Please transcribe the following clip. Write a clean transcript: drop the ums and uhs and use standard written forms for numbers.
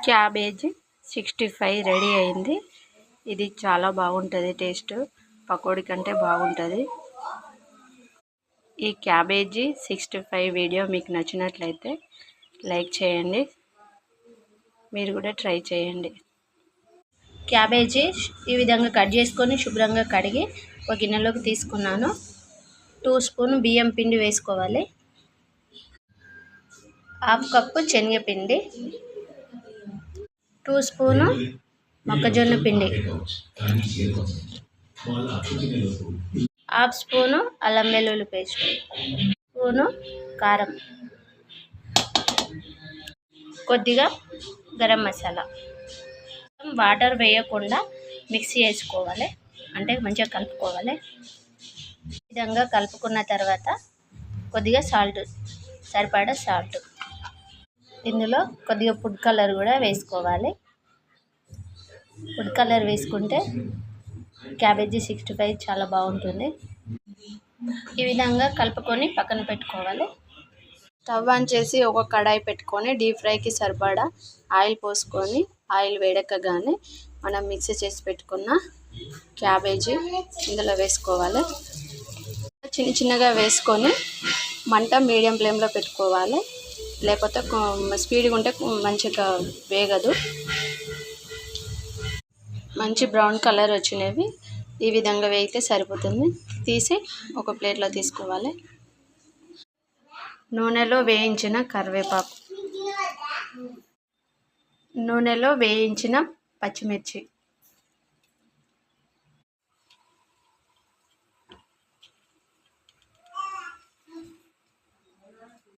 Cabbage 65 ready అయింది. ఇది చాలా బాగుంటుంది, టేస్ట్ పకోడీ కంటే బాగుంటుంది. ఈ క్యాబేజీ 65 వీడియో మీకు నచ్చినట్లయితే లైక్ చేయండి, మీరు కూడా ట్రై చేయండి. క్యాబేజీ ఈ విధంగా కట్ చేసుకొని శుభ్రంగా కడిగి ఒక గిన్నెలోకి తీసుకున్నాను. 2 స్పూన్ బియ్యం పిండి వేసుకోవాలి. 1/2 కప్పు శనగపిండి, 2 స్పూను మొక్కజొన్న పిండి, 1/2 స్పూను అల్లం వెల్లుల్లి పేస్ట్, స్పూను కారం, కొద్దిగా గరం మసాలా. వాటర్ వేయకుండా మిక్సీ వేసుకోవాలి, అంటే మంచిగా కలుపుకోవాలి. ఈ విధంగా కలుపుకున్న తర్వాత కొద్దిగా సాల్ట్, సరిపడా సాల్ట్, ఇందులో కొద్దిగా ఫుడ్ కలర్ కూడా వేసుకోవాలి. ఫుడ్ కలర్ వేసుకుంటే క్యాబేజీ 65 చాలా బాగుంటుంది. ఈ విధంగా కలుపుకొని పక్కన పెట్టుకోవాలి. స్టవ్ ఆన్ చేసి ఒక కడాయి పెట్టుకొని డీప్ ఫ్రైకి సరిపడా ఆయిల్ పోసుకొని, ఆయిల్ వేడెక్కగానే మనం మిక్సీ చేసి పెట్టుకున్న క్యాబేజీ ఇందులో వేసుకోవాలి. చిన్న చిన్నగా వేసుకొని మంట మీడియం ఫ్లేమ్లో పెట్టుకోవాలి, లేకపోతే స్పీడ్గా ఉంటే మంచిగా వేగదు. మంచి బ్రౌన్ కలర్ వచ్చినవి ఈ విధంగా వేగితే సరిపోతుంది. తీసి ఒక ప్లేట్లో తీసుకోవాలి. నూనెలో వేయించిన కరివేపాకు, నూనెలో వేయించిన పచ్చిమిర్చి,